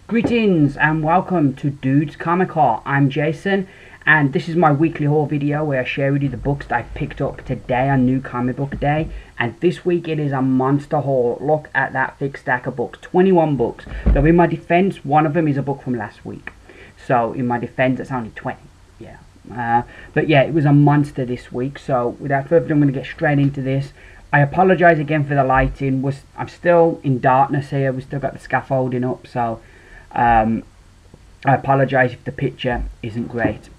Greetings and welcome to Dude's Comic Haul. I'm Jason and this is my weekly haul video where I share with you the books that I picked up today on New Comic Book Day. And this week it is a monster haul. Look at that thick stack of books, 21 books. So in my defense, one of them is a book from last week. So in my defense, it's only 20. Yeah. But yeah, it was a monster this week. So without further ado, I'm going to get straight into this. I apologise again for the lighting. I'm still in darkness here. We've still got the scaffolding up, so I apologise if the picture isn't great.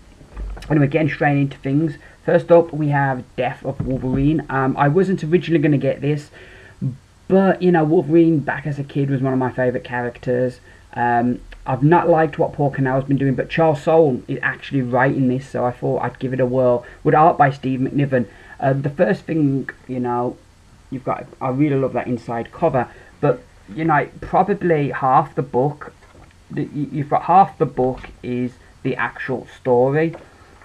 Anyway, getting straight into things. First up, we have Death of Wolverine. I wasn't originally going to get this, but you know, Wolverine back as a kid was one of my favourite characters. I've not liked what Paul Cannell's been doing, but Charles Soule is actually writing this, so I thought I'd give it a whirl. With art by Steve McNiven. The first thing, you know, you've got, I really love that inside cover, but you know, probably half the book, you've got half the book is the actual story.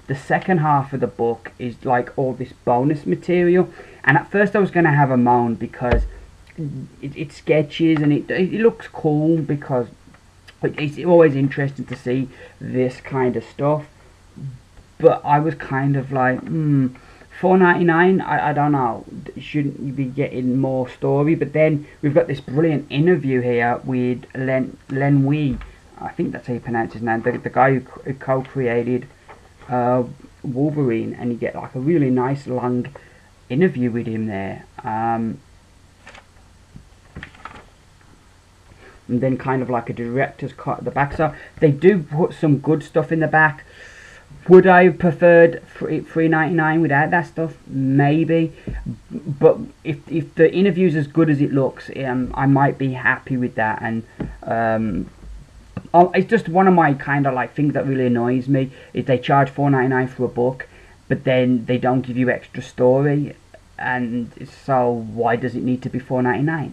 The second half of the book is like all this bonus material, and at first I was going to have a moan because it sketches and it looks cool, because it's always interesting to see this kind of stuff, but I was kind of like, $4.99, I don't know, shouldn't you be getting more story? But then we've got this brilliant interview here with Len Wein, I think that's how you pronounce his name, the guy who co-created Wolverine, and you get like a really nice long interview with him there. And then kind of like a director's cut at the back, so they do put some good stuff in the back. Would I have preferred $3.99 without that stuff? Maybe, but if the interview's as good as it looks, I might be happy with that. And it's just one of my kind of like things that really annoys me is they charge $4.99 for a book, but then they don't give you extra story, and so why does it need to be $4.99?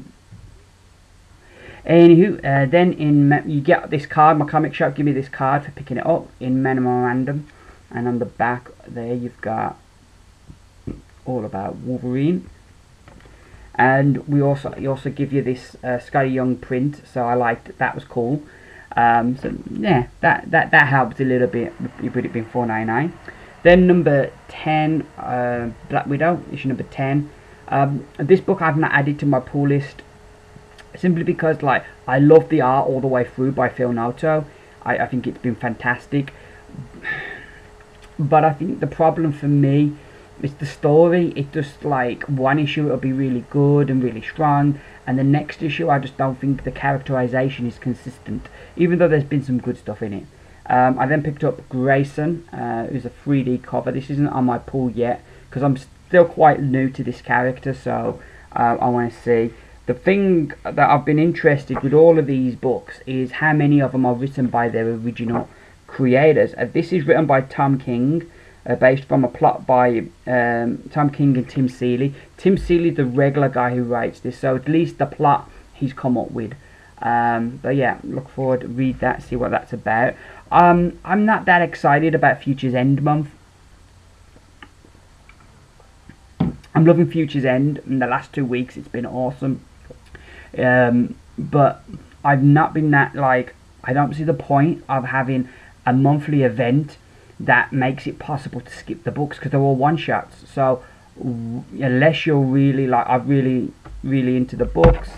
Anywho, then you get this card. My comic shop give me this card for picking it up in memorandum, and on the back there you've got all about Wolverine, and he also give you this Scotty Young print, so I liked that was cool. So yeah, that helped a little bit with it being $4.99. Then number 10, Black Widow, issue number 10. This book I've not added to my pull list, simply because like I love the art all the way through by Phil Noto. I think it's been fantastic, but I think the problem for me is the story. It just, like, one issue it'll be really good and really strong, and the next issue I just don't think the characterization is consistent, even though there's been some good stuff in it. I then picked up Grayson, who's a 3D cover. This isn't on my pull yet because I'm still quite new to this character, so I want to see. The thing that I've been interested with all of these books is how many of them are written by their original creators. This is written by Tom King, based from a plot by Tom King and Tim Seeley. Tim Seeley, the regular guy who writes this, so at least the plot he's come up with. But yeah, look forward to read that, see what that's about. I'm not that excited about Future's End month. I'm loving Future's End. In the last 2 weeks it's been awesome. But I've not been that, like, I don't see the point of having a monthly event that makes it possible to skip the books, because they're all one-shots. So unless you're really, like, I'm really into the books,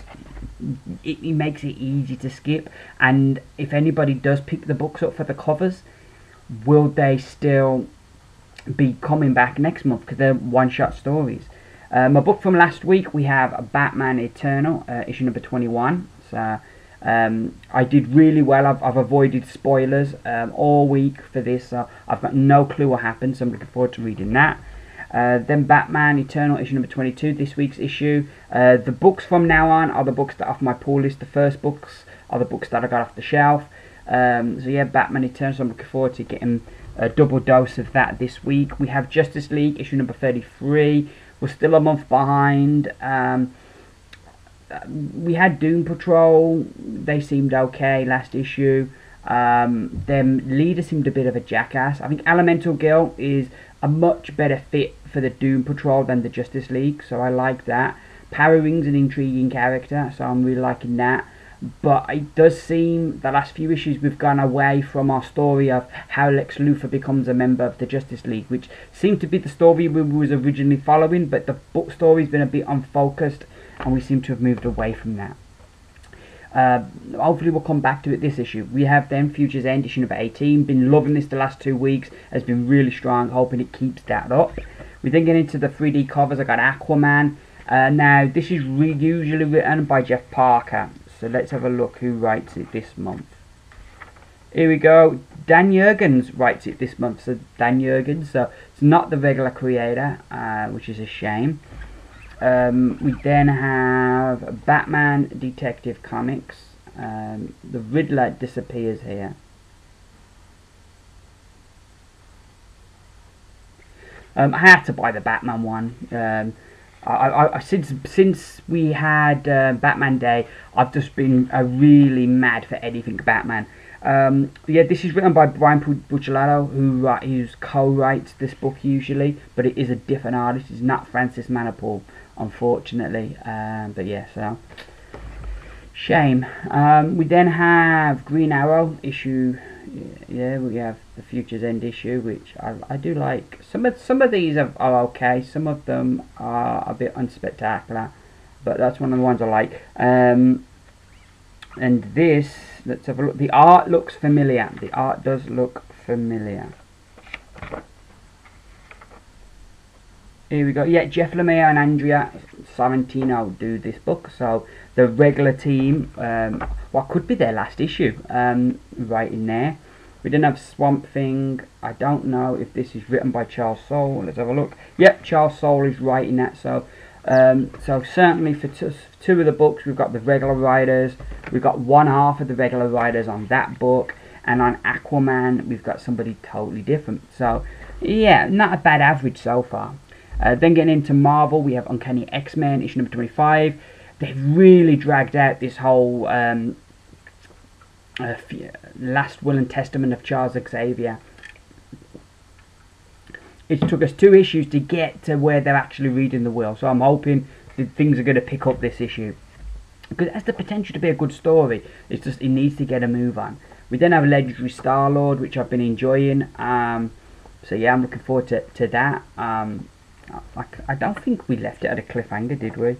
it makes it easy to skip. And if anybody does pick the books up for the covers, will they still be coming back next month, because they're one-shot stories? My book from last week, we have Batman Eternal, issue number 21. So I did really well. I've avoided spoilers all week for this, so I've got no clue what happened, so I'm looking forward to reading that. Then Batman Eternal, issue number 22, this week's issue. The books from now on are the books that are off my pull list. The first books are the books that I got off the shelf. So yeah, Batman Eternal, so I'm looking forward to getting a double dose of that this week. We have Justice League, issue number 33. We're still a month behind. We had Doom Patrol. They seemed okay last issue. Their leader seemed a bit of a jackass. I think Elemental Girl is a much better fit for the Doom Patrol than the Justice League, so I like that. Power Ring's an intriguing character, so I'm really liking that. but it does seem the last few issues we've gone away from our story of how Lex Luthor becomes a member of the Justice League, which seemed to be the story we was originally following, but the book story's been a bit unfocused and we seem to have moved away from that. Hopefully we'll come back to it this issue. We have then Future's End, issue number 18. Been loving this the last 2 weeks. Has been really strong. Hoping it keeps that up. We then get into the 3D covers. I got Aquaman. Now this is usually written by Jeff Parker. So let's have a look who writes it this month. Here we go. Dan Jurgens writes it this month. So Dan Jurgens. So it's not the regular creator, which is a shame. We then have Batman Detective Comics. The Riddler disappears here. I had to buy the Batman one. Since we had Batman Day, I've just been really mad for anything Batman. Yeah, this is written by Brian Buccellato, who co-writes this book usually, but it is a different artist. It's not Francis Manapul, unfortunately. But yeah, so shame. We then have Green Arrow issue. Yeah, we have the Future's End issue, which I do like. Some of these are okay. Some of them are a bit unspectacular, but that's one of the ones I like. And this, let's have a look. The art looks familiar. The art does look familiar. Here we go. Yeah, Jeff Lemire and Andrea Sorrentino do this book. So the regular team, what could be their last issue, right in there. We then have Swamp Thing. I don't know if this is written by Charles Soule. Let's have a look. Yep, Charles Soule is writing that. So certainly for two of the books, we've got the regular writers. We've got one half of the regular writers on that book, and on Aquaman, we've got somebody totally different. So yeah, not a bad average so far. Then getting into Marvel, we have Uncanny X-Men, issue number 25. They've really dragged out this whole Last Will and Testament of Charles Xavier. It took us 2 issues to get to where they're actually reading the will, so I'm hoping that things are going to pick up this issue, because it has the potential to be a good story. It's just it needs to get a move on. We then have Legendary Star-Lord, which I've been enjoying. So yeah, I'm looking forward to that. I don't think we left it at a cliffhanger, did we?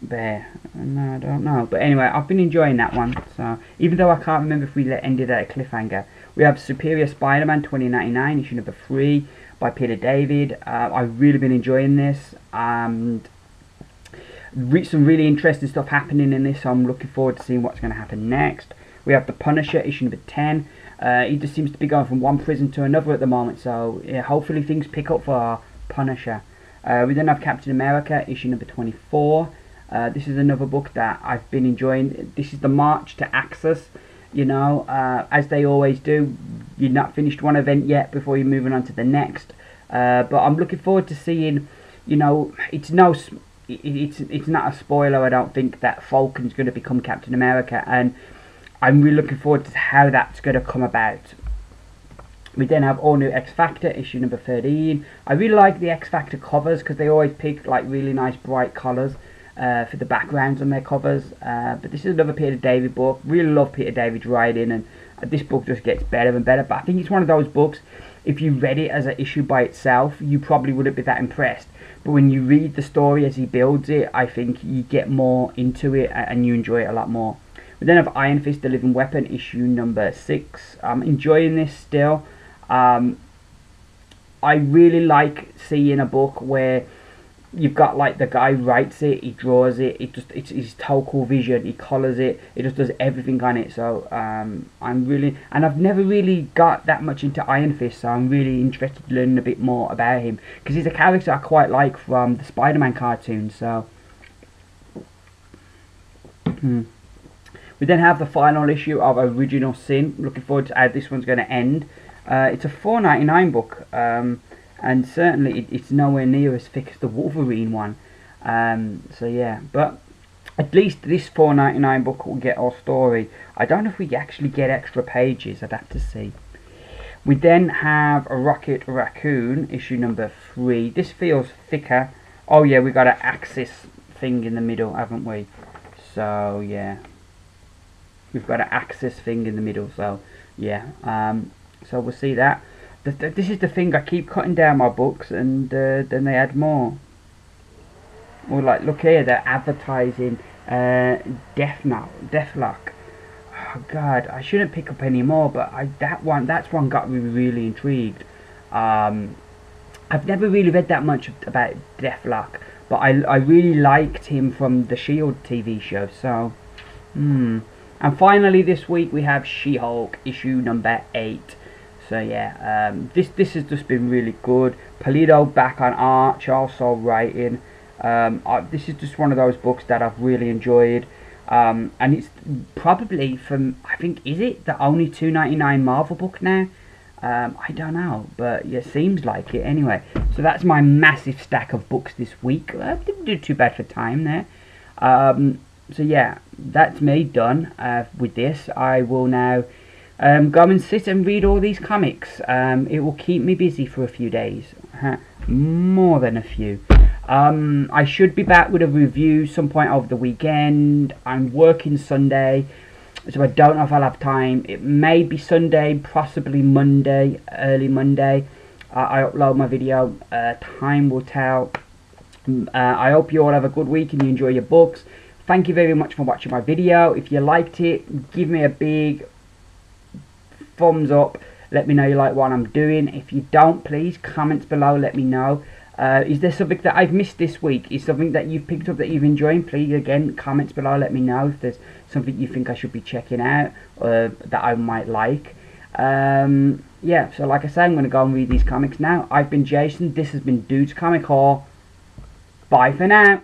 There, no, I don't know. But anyway, I've been enjoying that one. So even though I can't remember if we ended at a cliffhanger, we have Superior Spider-Man 2099, issue number 3 by Peter David. I've really been enjoying this. Some really interesting stuff happening in this, so I'm looking forward to seeing what's going to happen next. We have The Punisher, issue number 10. He just seems to be going from one prison to another at the moment, so yeah, hopefully things pick up for our Punisher. We then have Captain America, issue number 24. This is another book that I've been enjoying. This is the march to Axis, you know, as they always do. You're not finished one event yet before you're moving on to the next. But I'm looking forward to seeing, you know, it's not a spoiler, I don't think, that Falcon's going to become Captain America, and I'm really looking forward to how that's going to come about. We then have All New X Factor, issue number 13. I really like the X Factor covers because they always pick like really nice bright colours for the backgrounds on their covers. But this is another Peter David book. Really love Peter David's writing, and this book just gets better and better. But I think it's one of those books, if you read it as an issue by itself, you probably wouldn't be that impressed. But when you read the story as he builds it, I think you get more into it and you enjoy it a lot more. We then have Iron Fist, The Living Weapon, issue number 6. I'm enjoying this still. I really like seeing a book where you've got like the guy writes it, he draws it, it's his total vision, he colours it, he just does everything on it. So I've never really got that much into Iron Fist, so I'm really interested in learning a bit more about him, because he's a character I quite like from the Spider-Man cartoon. So we then have the final issue of Original Sin. Looking forward to how this one's going to end. It's a $4.99 book, and certainly it's nowhere near as thick as the Wolverine one. So yeah, but at least this $4.99 book will get our story. I don't know if we actually get extra pages, I'd have to see. We then have a Rocket Raccoon, issue number 3. This feels thicker. Oh yeah, we got an Axis thing in the middle, haven't we? So yeah, we've got an axis thing in the middle. So yeah, so we'll see that. This is the thing, I keep cutting down my books and then they add more. Or like, look here, they're advertising Deathlock. Oh god, I shouldn't pick up any more, but that's one got me really intrigued. I've never really read that much about Deathlock, but I really liked him from the Shield TV show. So, And finally this week we have She-Hulk issue number 8. So yeah, this has just been really good. Pulido back on art, Charles writing. This is just one of those books that I've really enjoyed. And it's probably from, I think, is it the only $2.99 Marvel book now? I don't know, but yeah, seems like it anyway. So that's my massive stack of books this week. I didn't do too bad for time there. So yeah, that's me done with this. I will now go and sit and read all these comics. It will keep me busy for a few days. More than a few. I should be back with a review some point over the weekend. I'm working Sunday, so I don't know if I'll have time. It may be Sunday, possibly Monday, early Monday. I upload my video. Time will tell. I hope you all have a good week and you enjoy your books. Thank you very much for watching my video. If you liked it, give me a big thumbs up. Let me know you like what I'm doing. If you don't, please comments below, let me know. Is there something that I've missed this week? Is something that you've picked up that you've enjoyed? Please, again, comments below, let me know if there's something you think I should be checking out or that I might like. Yeah, so like I said, I'm going to go and read these comics now. I've been Jason. This has been Dudes Comic Haul. Bye for now.